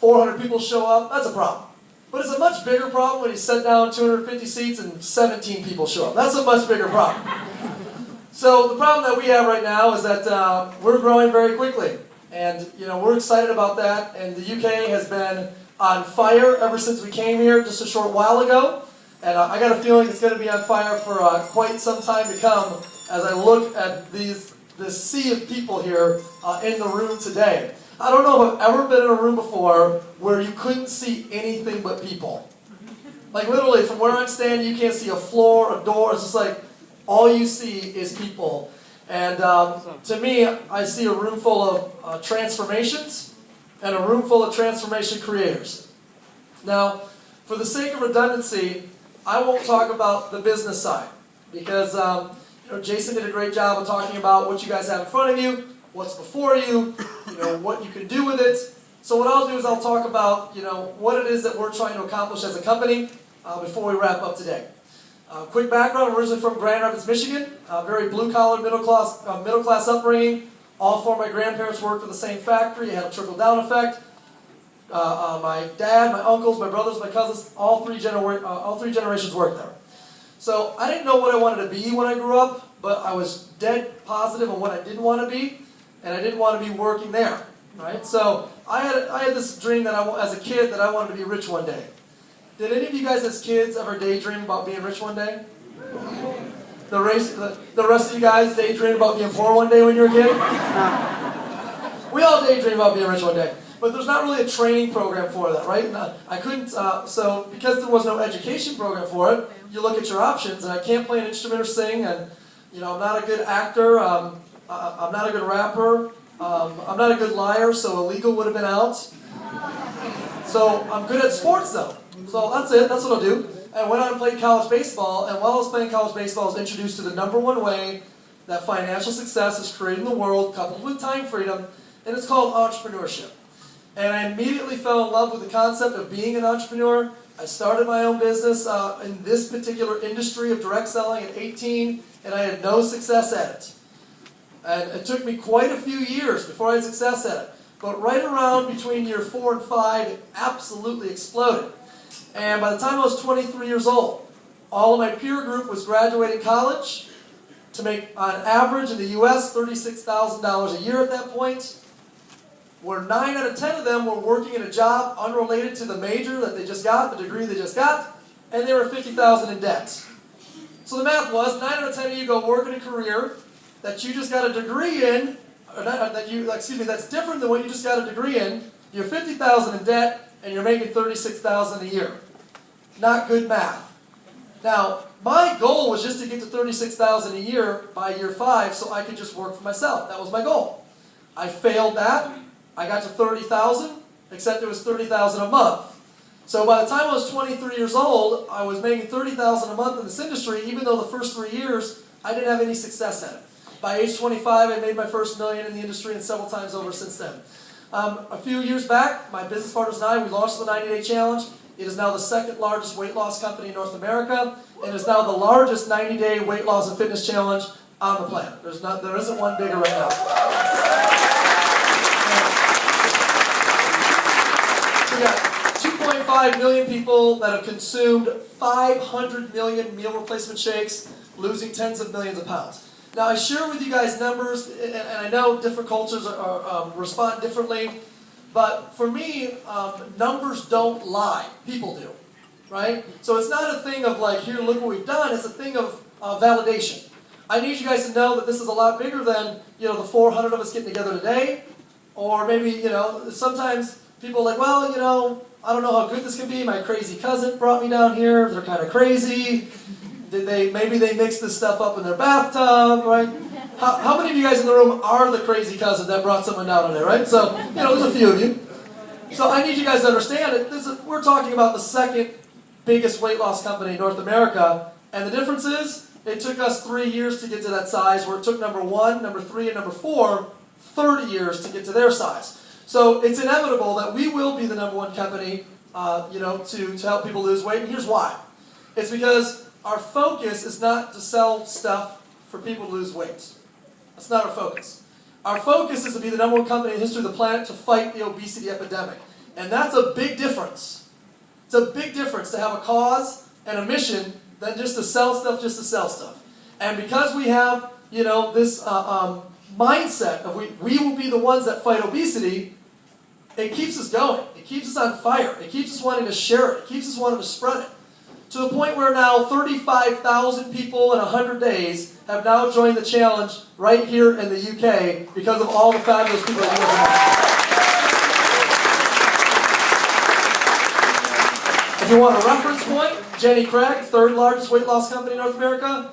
400 people show up, that's a problem. But it's a much bigger problem when you set down 250 seats and 17 people show up. That's a much bigger problem. So the problem that we have right now is that we're growing very quickly. And we're excited about that. And the UK has been on fire ever since we came here just a short while ago. And I got a feeling it's going to be on fire for quite some time to come as I look at this sea of people here in the room today. I don't know if I've ever been in a room before where you couldn't see anything but people. Like literally from where I'm standing, you can't see a floor, a door. It's just like all you see is people. And to me, I see a room full of transformations and a room full of transformation creators. Now, for the sake of redundancy, I won't talk about the business side because Jason did a great job of talking about what you guys have in front of you, what's before you, what you can do with it. So what I'll do is I'll talk about what it is that we're trying to accomplish as a company before we wrap up today. Quick background: I'm originally from Grand Rapids, Michigan. Very blue-collar, middle-class upbringing. All four of my grandparents worked for the same factory. It had a trickle-down effect. My dad, my uncles, my brothers, my cousins, all three generations worked there. So I didn't know what I wanted to be when I grew up, but I was dead positive on what I didn't want to be, and I didn't want to be working there. Right? So I had this dream that as a kid that I wanted to be rich one day. Did any of you guys as kids ever daydream about being rich one day? The rest of you guys daydream about being poor one day when you were a kid? We all daydream about being rich one day. But there's not really a training program for that, right? I couldn't, so because there was no education program for it, you look at your options, and I can't play an instrument or sing, and I'm not a good actor, I'm not a good rapper, I'm not a good liar, so illegal would have been out. So I'm good at sports though. So that's it, that's what I'll do. And I went out and played college baseball, and while I was playing college baseball, I was introduced to the number one way that financial success is created in the world, coupled with time freedom, and it's called entrepreneurship. And I immediately fell in love with the concept of being an entrepreneur. I started my own business in this particular industry of direct selling at 18, and I had no success at it. And it took me quite a few years before I had success at it. But right around between year 4 and 5, it absolutely exploded. And by the time I was 23 years old, all of my peer group was graduating college to make, on average in the U.S., $36,000 a year at that point, where 9 out of 10 of them were working in a job unrelated to the major that they just got, the degree they just got, and they were $50,000 in debt. So the math was 9 out of 10 of you go work in a career that you just got a degree in, that's different than what you just got a degree in. You're $50,000 in debt, and you're making $36,000 a year. Not good math. Now, my goal was just to get to $36,000 a year by year 5 so I could just work for myself. That was my goal. I failed that. I got to $30,000, except it was $30,000 a month. So by the time I was 23 years old, I was making $30,000 a month in this industry, even though the first 3 years, I didn't have any success at it. By age 25, I made my first million in the industry, and several times over since then. A few years back, my business partners and I, we launched the 90-Day Challenge. It is now the second largest weight loss company in North America, and is now the largest 90-day weight loss and fitness challenge on the planet. There isn't one bigger right now. We got 2.5 million people that have consumed 500 million meal replacement shakes, losing tens of millions of pounds. Now, I share with you guys numbers, and I know different cultures respond differently, but for me, numbers don't lie. People do, right? So it's not a thing of like, here, look what we've done. It's a thing of validation. I need you guys to know that this is a lot bigger than, the 400 of us getting together today, or maybe, sometimes people are like, well, I don't know how good this can be. My crazy cousin brought me down here. They're kind of crazy. Maybe they mixed this stuff up in their bathtub, right? How many of you guys in the room are the crazy cousin that brought someone down today, right? So, there's a few of you. So I need you guys to understand it. We're talking about the second biggest weight loss company in North America, and the difference is it took us 3 years to get to that size, where it took number 1, number 3, and number 4 30 years to get to their size. So it's inevitable that we will be the number 1 company, to help people lose weight, and here's why. It's because our focus is not to sell stuff for people to lose weight. That's not our focus. Our focus is to be the number 1 company in the history of the planet to fight the obesity epidemic. And that's a big difference. It's a big difference to have a cause and a mission than just to sell stuff, just to sell stuff. And because we have, this mindset of we will be the ones that fight obesity, it keeps us going. It keeps us on fire. It keeps us wanting to share it. It keeps us wanting to spread it. To the point where now 35,000 people in 100 days have now joined the challenge right here in the UK because of all the fabulous people that live in If you want a reference point, Jenny Craig, third largest weight loss company in North America,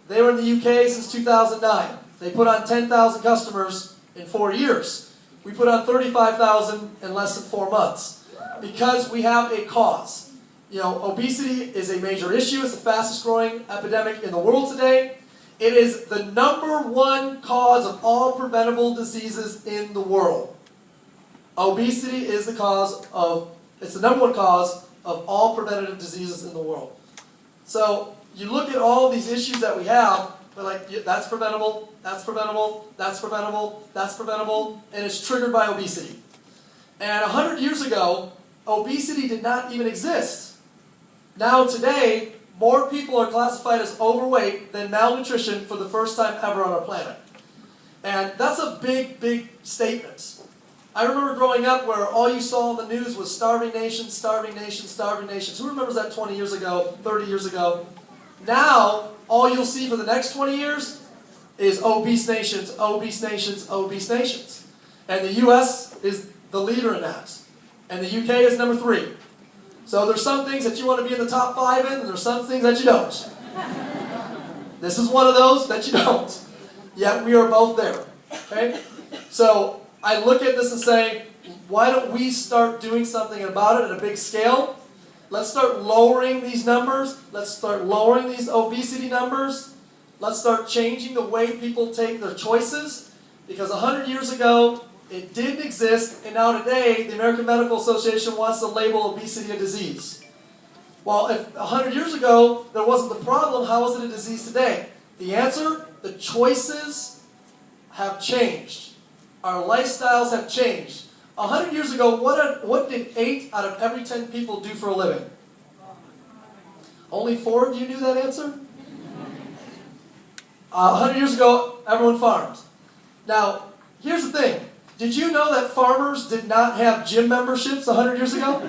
they were in the UK since 2009. They put on 10,000 customers in 4 years. We put on 35,000 in less than 4 months because we have a cause. Obesity is a major issue. It's the fastest growing epidemic in the world today. It is the #1 cause of all preventable diseases in the world. Obesity is it's the #1 cause of all preventative diseases in the world. So you look at all these issues that we have, we're like, that's preventable, that's preventable, that's preventable, that's preventable, and it's triggered by obesity. And 100 years ago, obesity did not even exist. Now today, more people are classified as overweight than malnutrition for the first time ever on our planet. And that's a big, big statement. I remember growing up where all you saw on the news was starving nations, starving nations, starving nations. Who remembers that 20 years ago, 30 years ago? Now, all you'll see for the next 20 years is obese nations, obese nations, obese nations. And the US is the leader in that. And the UK is number 3. So there's some things that you want to be in the top 5 in, and there's some things that you don't. This is one of those that you don't. Yet we are both there. Okay? So I look at this and say, why don't we start doing something about it at a big scale? Let's start lowering these numbers. Let's start lowering these obesity numbers. Let's start changing the way people take their choices. Because 100 years ago, it didn't exist, and now today, the American Medical Association wants to label obesity a disease. Well, if 100 years ago there wasn't the problem, how is it a disease today? The answer, the choices have changed. Our lifestyles have changed. 100 years ago, what did 8 out of every 10 people do for a living? Only 4 of you knew that answer? 100 years ago, everyone farmed. Now, here's the thing. Did you know that farmers did not have gym memberships 100 years ago?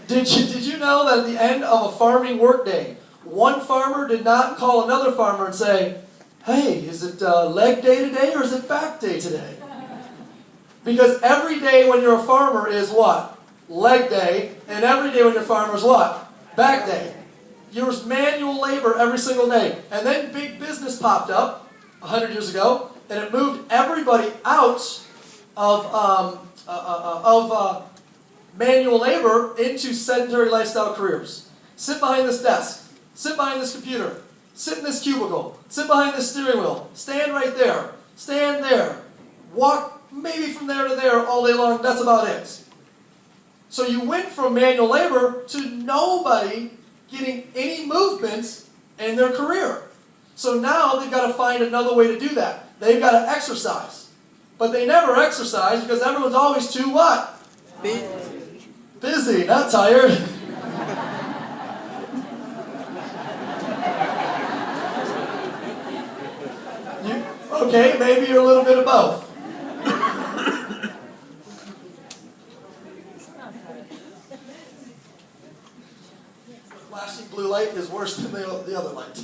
Did you know that at the end of a farming workday, one farmer did not call another farmer and say, hey, is it leg day today or is it back day today? Because every day when you're a farmer is what? Leg day. And every day when you're a farmer is what? Back day. There's manual labor every single day. And then big business popped up 100 years ago. And it moved everybody out of manual labor into sedentary lifestyle careers. Sit behind this desk. Sit behind this computer. Sit in this cubicle. Sit behind this steering wheel. Stand right there. Stand there. Walk maybe from there to there all day long. That's about it. So you went from manual labor to nobody getting any movement in their career. So now they've got to find another way to do that. They've got to exercise. But they never exercise because everyone's always too what? Busy, not tired. Okay, maybe you're a little bit of both. Flashing blue light is worse than the other light.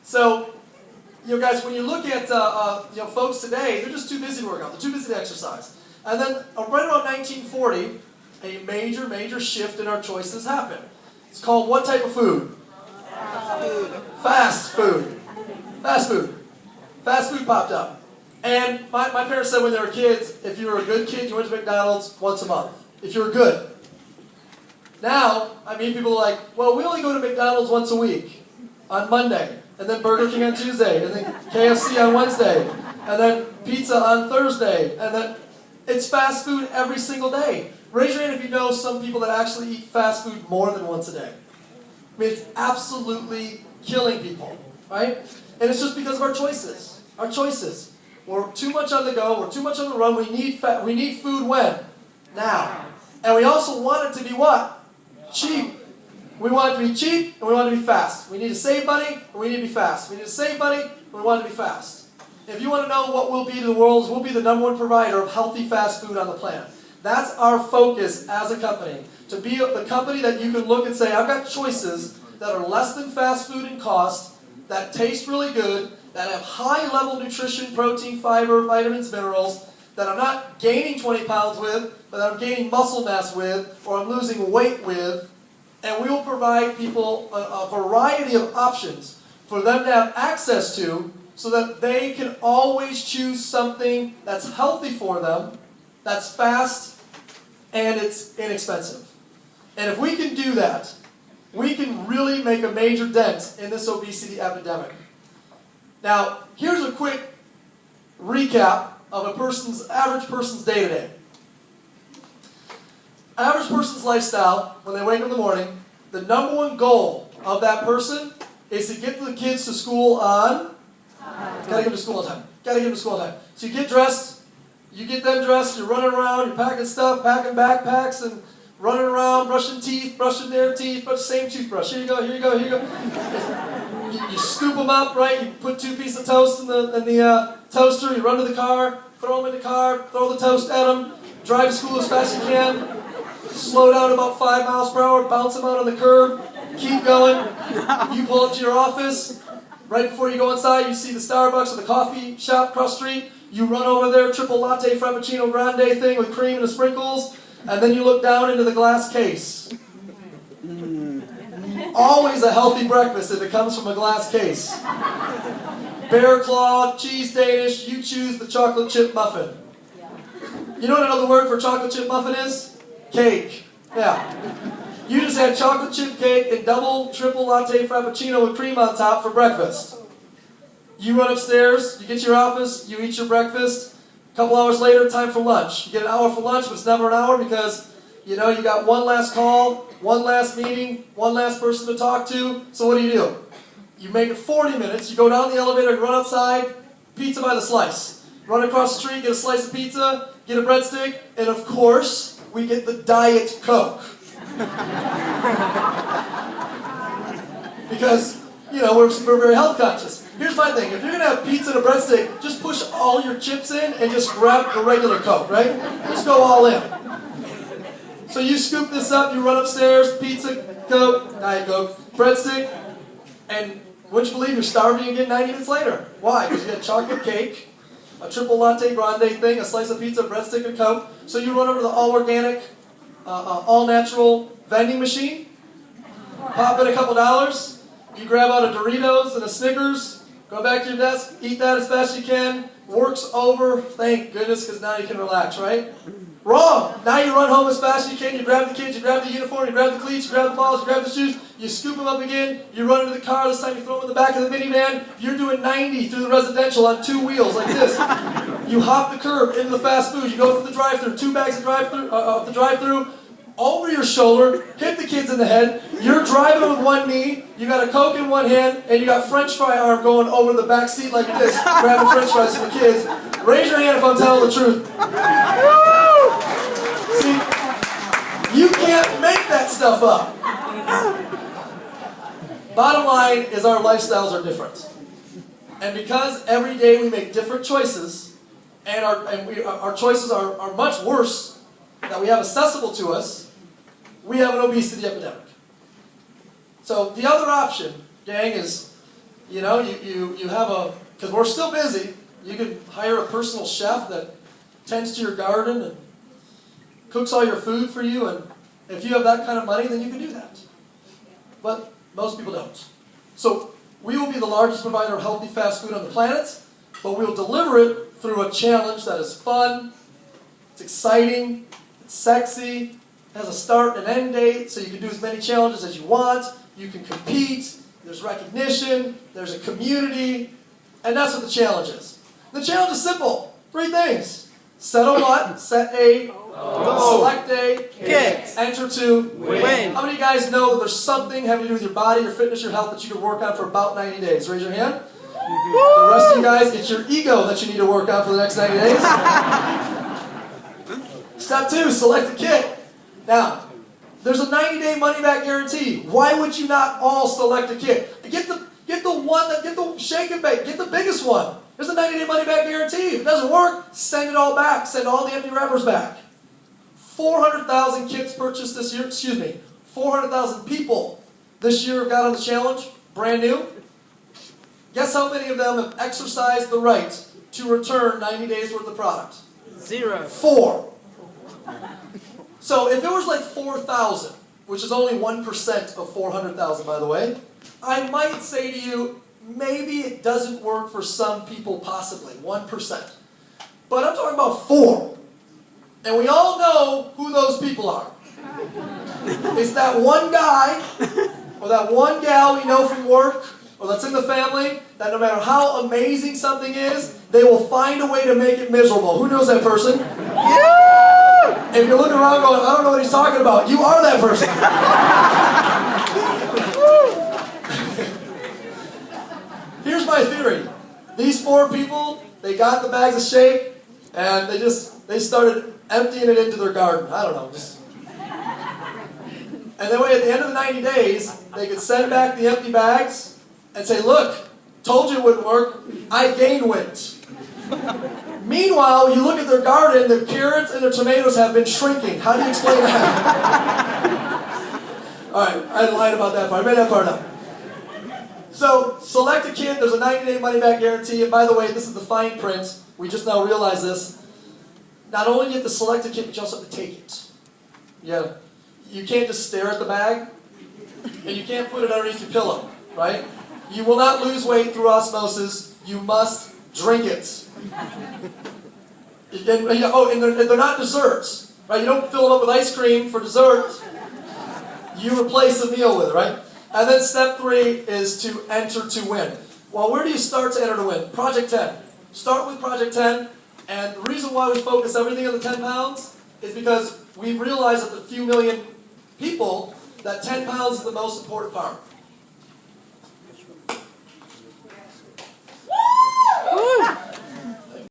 So, guys, when you look at folks today, they're just too busy to work out. They're too busy to exercise. And then right around 1940, a major, major shift in our choices happened. It's called what type of food? Fast food. Fast food. Fast food popped up. And my parents said when they were kids, if you were a good kid, you went to McDonald's once a month. If you were good. Now, I mean, people are like, well, we only go to McDonald's once a week. On Monday. And then Burger King on Tuesday. And then KFC on Wednesday. And then pizza on Thursday. And then it's fast food every single day. Raise your hand if you know some people that actually eat fast food more than once a day. I mean, it's absolutely killing people, right? And it's just because of our choices. Our choices. We're too much on the go. We're too much on the run. We need food when? Now. And we also want it to be what? Cheap. We want it to be cheap and we want it to be fast. We need to save money and we need to be fast. We need to save money and we want it to be fast. If you want to know what we'll be to the world, we'll be the #1 provider of healthy fast food on the planet. That's our focus as a company. To be the company that you can look and say, I've got choices that are less than fast food in cost, that taste really good, that have high level nutrition, protein, fiber, vitamins, minerals, that I'm not gaining 20 pounds with, but that I'm gaining muscle mass with, or I'm losing weight with. And we will provide people a variety of options for them to have access to so that they can always choose something that's healthy for them, that's fast, and it's inexpensive. And if we can do that, we can really make a major dent in this obesity epidemic. Now, here's a quick recap of average person's day-to-day. Average person's lifestyle, when they wake up in the morning, the #1 goal of that person is to get the kids to school on time. Gotta get them to school on time. Gotta get them to school on time. So you get dressed, you get them dressed, you're running around, you're packing stuff, packing backpacks, and running around, brushing teeth, brushing their teeth, brush the same toothbrush. Here you go, here you go, here you go. You scoop them up, right? You put 2 pieces of toast in the toaster, you run to the car, throw them in the car, throw the toast at them, drive to school as fast as you can. Slow down about 5 miles per hour, bounce them out on the curb, keep going. You pull up to your office. Right before you go inside, you see the Starbucks or the coffee shop across the street. You run over there, triple latte frappuccino grande thing with cream and the sprinkles, and then you look down into the glass case. Always a healthy breakfast if it comes from a glass case. Bear claw, cheese Danish, you choose the chocolate chip muffin. You know what another word for chocolate chip muffin is? Cake. Yeah. You just had chocolate chip cake and double, triple latte frappuccino with cream on top for breakfast. You run upstairs, you get to your office, you eat your breakfast. A couple hours later, time for lunch. You get an hour for lunch, but it's never an hour because, you got one last call, one last meeting, one last person to talk to. So what do? You make it 40 minutes, you go down the elevator, you run outside, pizza by the slice. Run across the street, get a slice of pizza, get a breadstick, and of course, we get the Diet Coke. Because, we're very health conscious. Here's my thing. If you're going to have pizza and a breadstick, just push all your chips in and just grab the regular Coke, right? Just go all in. So you scoop this up, you run upstairs, pizza, Coke, Diet Coke, breadstick, and wouldn't you believe you're starving again 90 minutes later? Why? Because you got chocolate cake, a triple latte grande thing, a slice of pizza, breadstick, and Coke. So you run over to the all-organic, all-natural vending machine, pop in a couple dollars, you grab out a Doritos and a Snickers, go back to your desk, eat that as fast as you can, work's over, thank goodness, because now you can relax, right? Wrong! Now you run home as fast as you can, you grab the kids, you grab the uniform, you grab the cleats, you grab the balls, you grab the shoes, you scoop them up again, you run into the car, this time you throw them in the back of the minivan, you're doing 90 through the residential on 2 wheels like this. You hop the curb into the fast food, you go through the drive-thru, 2 bags of the drive-thru, over your shoulder, hit the kids in the head, you're driving with one knee, you got a Coke in one hand, and you got French fry arm going over the back seat like this, grabbing French fries for the kids. Raise your hand if I'm telling the truth. See, you can't make that stuff up. Bottom line is our lifestyles are different. And because every day we make different choices, and our choices are much worse that we have accessible to us, we have an obesity epidemic. So the other option, gang, is, you have because we're still busy, you can hire a personal chef that tends to your garden and cooks all your food for you, and if you have that kind of money, then you can do that. But most people don't. So we will be the largest provider of healthy fast food on the planet, but we will deliver it through a challenge that is fun, it's exciting, it's sexy, has a start and end date, so you can do as many challenges as you want, you can compete, there's recognition, there's a community, and that's what the challenge is. The challenge is simple, 3 things. Set a what? Set a goal. Select a Get. Enter to Win. How many of you guys know that there's something having to do with your body, your fitness, your health that you can work on for about 90 days? Raise your hand. The rest of you guys, it's your ego that you need to work on for the next 90 days. Step 2, select a kit. Now, there's a 90-day money-back guarantee. Why would you not all select a kit? Get the shake and bake. Get the biggest one. There's a 90-day money-back guarantee. If it doesn't work, send it all back. Send all the empty wrappers back. 400,000 kits purchased this year. 400,000 people this year have got on the challenge, brand new. Guess how many of them have exercised the right to return 90 days worth of product? 0. 4. So if it was like 4,000, which is only 1% of 400,000, by the way, I might say to you, maybe it doesn't work for some people, possibly, 1%. But I'm talking about 4. And we all know who those people are. It's that one guy, or that one gal we know from work, or that's in the family, that no matter how amazing something is, they will find a way to make it miserable. Who knows that person? Yeah! If you're looking around going, I don't know what he's talking about, you are that person. Here's my theory. These 4 people, they got the bags of shake, and they started emptying it into their garden. I don't know. And then at the end of the 90 days, they could send back the empty bags and say, look, told you it wouldn't work, I gained weight. Meanwhile, you look at their garden, their carrots and their tomatoes have been shrinking. How do you explain that? Alright, I lied about that part. I made that part up. So, select a kit, there's a 90-day money-back guarantee, and by the way, this is the fine print. We just now realize this. Not only do you have to select a kit, but you also have to take it. Yeah. You can't just stare at the bag, and you can't put it underneath your pillow, right? You will not lose weight through osmosis. You must drink it. And they're not desserts, right? You don't fill them up with ice cream for dessert. You replace the meal with it, right? And then step 3 is to enter to win. Well, where do you start to enter to win? Project 10. Start with Project 10, and the reason why we focus everything on the 10 pounds is because we realize that the few million people, that 10 pounds is the most important part.